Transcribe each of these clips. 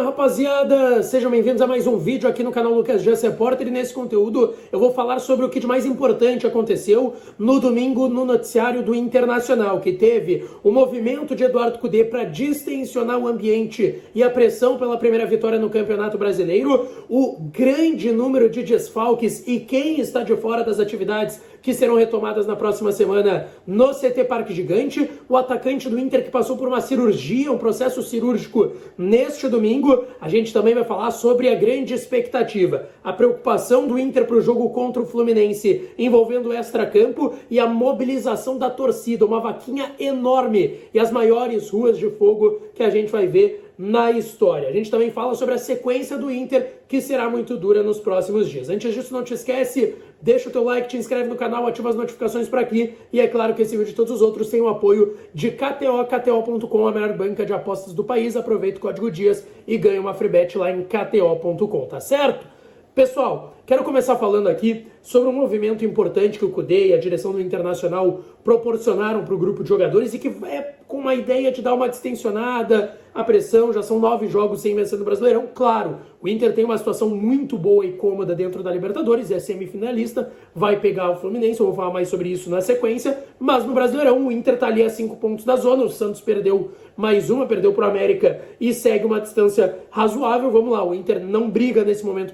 rapaziada, sejam bem-vindos a mais um vídeo aqui no canal Lucas Dias Repórter, e nesse conteúdo eu vou falar sobre o que de mais importante aconteceu no domingo no noticiário do Internacional, que teve o movimento de Eduardo Cudê para distensionar o ambiente e a pressão pela primeira vitória no Campeonato Brasileiro, o grande número de desfalques e quem está de fora das atividades que serão retomadas na próxima semana no CT Parque Gigante, o atacante do Inter que passou por uma cirurgia, um processo cirúrgico neste domingo. A gente também vai falar sobre a grande expectativa, a preocupação do Inter para o jogo contra o Fluminense envolvendo o extracampo e a mobilização da torcida, uma vaquinha enorme e as maiores ruas de fogo que a gente vai ver na história. A gente também fala sobre a sequência do Inter, que será muito dura nos próximos dias. Antes disso, não te esquece, deixa o teu like, te inscreve no canal, ativa as notificações para aqui, e é claro que esse vídeo e todos os outros têm o apoio de KTO.com, a melhor banca de apostas do país. Aproveita o código DIAS e ganha uma free bet lá em KTO.com, tá certo? Pessoal, quero começar falando aqui sobre um movimento importante que o Cudê e a direção do Internacional proporcionaram para o grupo de jogadores e que é com uma ideia de dar uma distensionada à pressão. Já são 9 jogos sem vencer no Brasileirão. Claro, o Inter tem uma situação muito boa e cômoda dentro da Libertadores, é semifinalista, vai pegar o Fluminense, eu vou falar mais sobre isso na sequência, mas no Brasileirão o Inter está ali a 5 pontos da zona, o Santos perdeu mais uma, perdeu para o América e segue uma distância razoável. Vamos lá, o Inter não briga nesse momento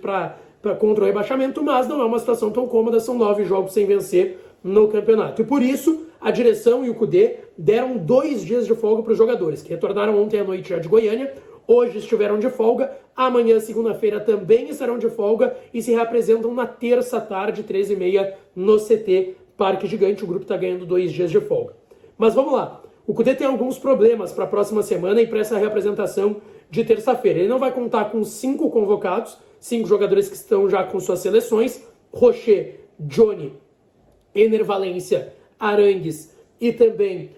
contra o rebaixamento, mas não é uma situação tão cômoda, são 9 jogos sem vencer no campeonato. E por isso, a direção e o Cudê deram 2 dias de folga para os jogadores, que retornaram ontem à noite já de Goiânia, hoje estiveram de folga, amanhã, segunda-feira, também estarão de folga e se reapresentam na terça tarde, 13h30, no CT Parque Gigante. O grupo está ganhando 2 dias de folga. Mas vamos lá, o Cudê tem alguns problemas para a próxima semana e para essa reapresentação de terça-feira. Ele não vai contar com 5 convocados, 5 jogadores que estão já com suas seleções: Rocher, Johnny, Ener Valencia, Arangues e também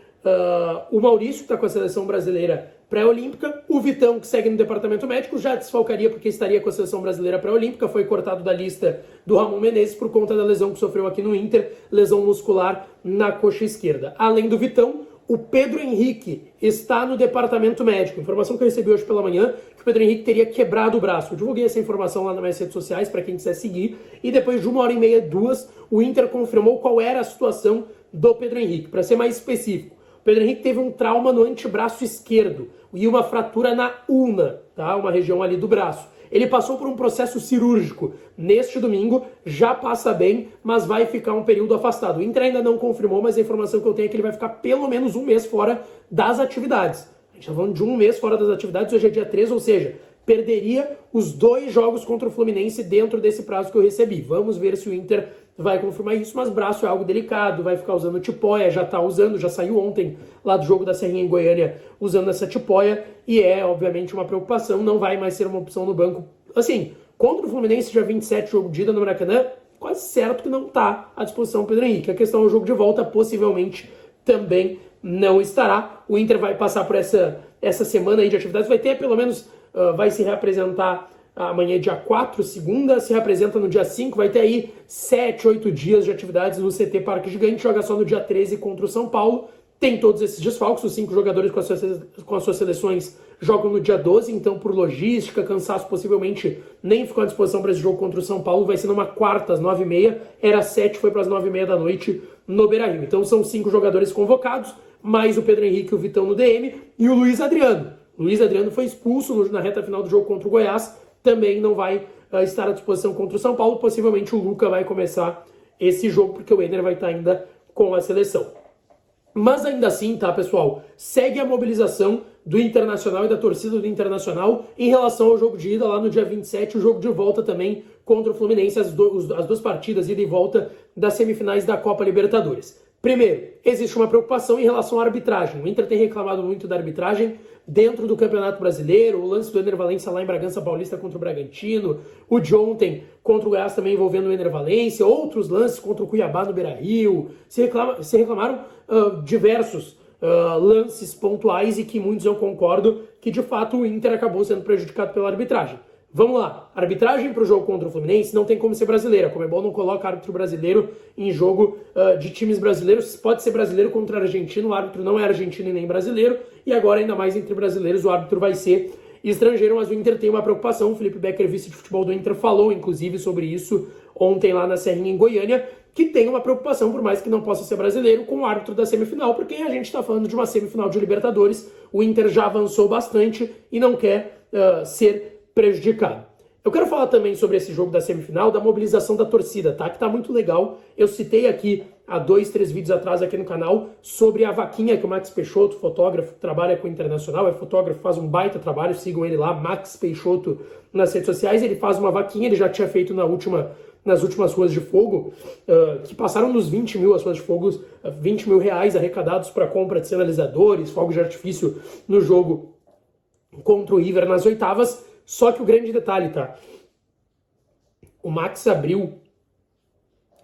o Maurício, que está com a seleção brasileira pré-olímpica. O Vitão, que segue no departamento médico, já desfalcaria porque estaria com a seleção brasileira pré-olímpica, foi cortado da lista do Ramon Menezes por conta da lesão que sofreu aqui no Inter, lesão muscular na coxa esquerda. Além do Vitão, o Pedro Henrique está no departamento médico. Informação que eu recebi hoje pela manhã, que o Pedro Henrique teria quebrado o braço. Eu divulguei essa informação lá nas minhas redes sociais para quem quiser seguir. E depois de 1h30, 2, o Inter confirmou qual era a situação do Pedro Henrique. Para ser mais específico, o Pedro Henrique teve um trauma no antebraço esquerdo e uma fratura na ulna, tá? Uma região ali do braço. Ele passou por um processo cirúrgico neste domingo, já passa bem, mas vai ficar um período afastado. O Inter ainda não confirmou, mas a informação que eu tenho é que ele vai ficar pelo menos 1 mês fora das atividades. A gente está falando de 1 mês fora das atividades, hoje é dia 13, ou seja, perderia os 2 jogos contra o Fluminense dentro desse prazo que eu recebi. Vamos ver se o Inter vai confirmar isso, mas braço é algo delicado, vai ficar usando tipóia, já está usando, já saiu ontem lá do jogo da Serrinha em Goiânia usando essa tipóia, e é obviamente uma preocupação, não vai mais ser uma opção no banco. Assim, contra o Fluminense, dia 27, jogo de ida no Maracanã, quase certo que não está à disposição o Pedro Henrique. A questão é o jogo de volta, possivelmente também não estará. O Inter vai passar por essa semana aí de atividades, vai ter pelo menos, vai se reapresentar amanhã, dia 4, segunda, se reapresenta no dia 5, vai ter aí 7, 8 dias de atividades no CT Parque Gigante, joga só no dia 13 contra o São Paulo. Tem todos esses desfalques, os 5 jogadores com as suas seleções jogam no dia 12, então por logística, cansaço, possivelmente nem ficou à disposição para esse jogo contra o São Paulo. Vai ser numa quarta, às 9h30, era 7, foi para as 9h30 da noite no Beira-Rio. Então são 5 jogadores convocados, mais o Pedro Henrique e o Vitão no DM, e o Luiz Adriano. O Luiz Adriano foi expulso na reta final do jogo contra o Goiás, também não vai estar à disposição contra o São Paulo. Possivelmente o Luca vai começar esse jogo, porque o Ener vai estar ainda com a seleção. Mas ainda assim, tá, pessoal, segue a mobilização do Internacional e da torcida do Internacional em relação ao jogo de ida lá no dia 27, o jogo de volta também contra o Fluminense, as 2 partidas, ida e volta das semifinais da Copa Libertadores. Primeiro, existe uma preocupação em relação à arbitragem. O Inter tem reclamado muito da arbitragem dentro do Campeonato Brasileiro, o lance do Ener Valencia lá em Bragança Paulista contra o Bragantino, o de ontem contra o Goiás também envolvendo o Ener Valencia, outros lances contra o Cuiabá no Beira-Rio. Se reclamaram diversos lances pontuais e que muitos eu concordo que de fato o Inter acabou sendo prejudicado pela arbitragem. Vamos lá, arbitragem para o jogo contra o Fluminense não tem como ser brasileira. A Conmebol não coloca árbitro brasileiro em jogo de times brasileiros. Pode ser brasileiro contra argentino, o árbitro não é argentino e nem brasileiro. E agora, ainda mais entre brasileiros, o árbitro vai ser estrangeiro, mas o Inter tem uma preocupação. O Felipe Becker, vice de futebol do Inter, falou inclusive sobre isso ontem lá na Serrinha, em Goiânia, que tem uma preocupação, por mais que não possa ser brasileiro, com o árbitro da semifinal, porque a gente está falando de uma semifinal de Libertadores, o Inter já avançou bastante e não quer ser prejudicado. Eu quero falar também sobre esse jogo da semifinal, da mobilização da torcida, tá? Que tá muito legal. Eu citei aqui há 2, 3 vídeos atrás aqui no canal sobre a vaquinha que o Max Peixoto, fotógrafo que trabalha com o Internacional, é fotógrafo, faz um baita trabalho, sigam ele lá, Max Peixoto, nas redes sociais. Ele faz uma vaquinha, ele já tinha feito nas últimas ruas de fogo, que passaram dos 20 mil as ruas de fogo, 20 mil reais arrecadados para compra de sinalizadores, fogos de artifício no jogo contra o River nas oitavas. Só que o grande detalhe, tá? O Max abriu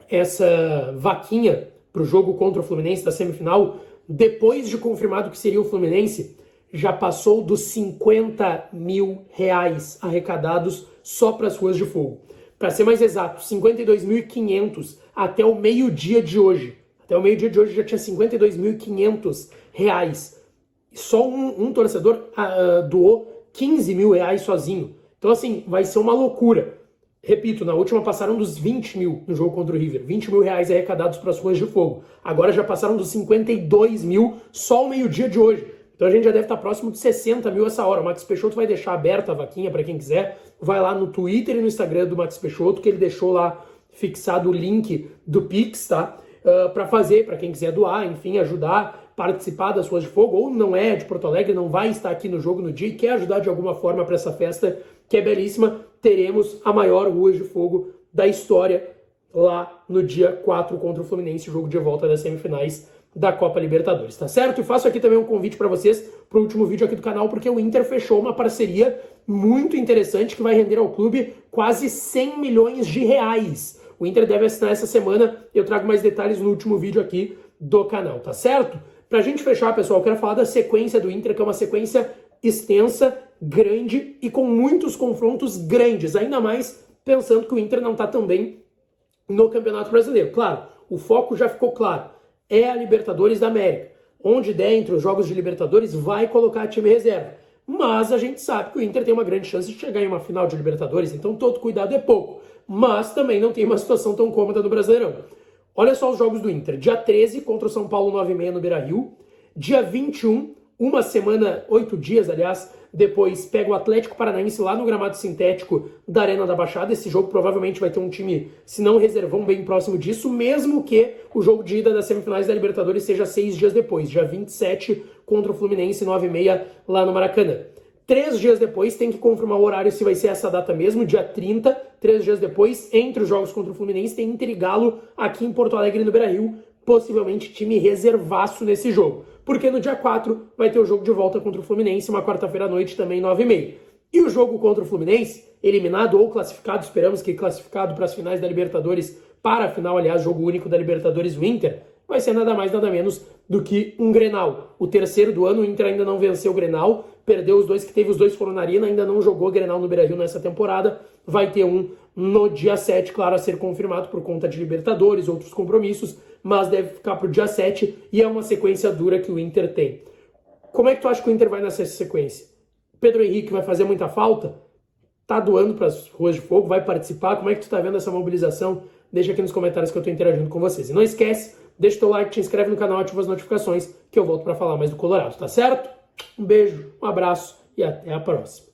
essa vaquinha pro jogo contra o Fluminense da semifinal, depois de confirmado que seria o Fluminense, já passou dos 50 mil reais arrecadados só para as ruas de fogo. Para ser mais exato, 52.500 até o meio-dia de hoje. Até o meio-dia de hoje já tinha 52.500 reais. Só um torcedor doou 15 mil reais sozinho. Então, assim, vai ser uma loucura. Repito, na última passaram dos 20 mil no jogo contra o River. 20 mil reais arrecadados para as ruas de fogo. Agora já passaram dos 52 mil só o meio-dia de hoje. Então a gente já deve estar próximo de 60 mil essa hora. O Max Peixoto vai deixar aberta a vaquinha para quem quiser. Vai lá no Twitter e no Instagram do Max Peixoto, que ele deixou lá fixado o link do Pix, tá? Para fazer, para quem quiser doar, enfim, ajudar, participar das ruas de fogo, ou não é de Porto Alegre, não vai estar aqui no jogo no dia e quer ajudar de alguma forma para essa festa, que é belíssima. Teremos a maior rua de fogo da história lá no dia 4 contra o Fluminense, jogo de volta das semifinais da Copa Libertadores, tá certo? E faço aqui também um convite para vocês pro último vídeo aqui do canal, porque o Inter fechou uma parceria muito interessante que vai render ao clube quase 100 milhões de reais. O Inter deve assinar essa semana, eu trago mais detalhes no último vídeo aqui do canal, tá certo? Pra gente fechar, pessoal, eu quero falar da sequência do Inter, que é uma sequência extensa, grande e com muitos confrontos grandes, ainda mais pensando que o Inter não tá tão bem no Campeonato Brasileiro. Claro, o foco já ficou claro, é a Libertadores da América. Onde der entre os jogos de Libertadores, vai colocar time reserva. Mas a gente sabe que o Inter tem uma grande chance de chegar em uma final de Libertadores, então todo cuidado é pouco. Mas também não tem uma situação tão cômoda no Brasileirão. Olha só os jogos do Inter. Dia 13 contra o São Paulo 9h30 no Beira-Rio. Dia 21, uma semana, 8 dias, aliás, depois pega o Atlético Paranaense lá no gramado sintético da Arena da Baixada. Esse jogo provavelmente vai ter um time, se não reservão, bem próximo disso, mesmo que o jogo de ida das semifinais da Libertadores seja 6 dias depois, dia 27 contra o Fluminense, 9h30 lá no Maracanã. 3 dias depois tem que confirmar o horário se vai ser essa data mesmo, dia 30, 3 dias depois, entre os jogos contra o Fluminense, tem Inter e Galo aqui em Porto Alegre, no Beira-Rio, possivelmente time reservaço nesse jogo. Porque no dia 4 vai ter o jogo de volta contra o Fluminense, uma quarta-feira à noite também, 9h30. E o jogo contra o Fluminense, eliminado ou classificado, esperamos que classificado para as finais da Libertadores, para a final, aliás, jogo único da Libertadores do Inter, vai ser nada mais, nada menos do que um Grenal. O terceiro do ano, o Inter ainda não venceu o Grenal, perdeu os dois que teve, os dois foram na Arena, ainda não jogou Grenal no Beira-Rio nessa temporada, vai ter um no dia 7, claro, a ser confirmado por conta de Libertadores, outros compromissos, mas deve ficar para o dia 7 e é uma sequência dura que o Inter tem. Como é que tu acha que o Inter vai nessa sequência? Pedro Henrique vai fazer muita falta? Tá doando para as ruas de fogo? Vai participar? Como é que tu tá vendo essa mobilização? Deixa aqui nos comentários que eu tô interagindo com vocês. E não esquece, deixa o teu like, te inscreve no canal, ativa as notificações, que eu volto para falar mais do Colorado, tá certo? Um beijo, um abraço e até a próxima.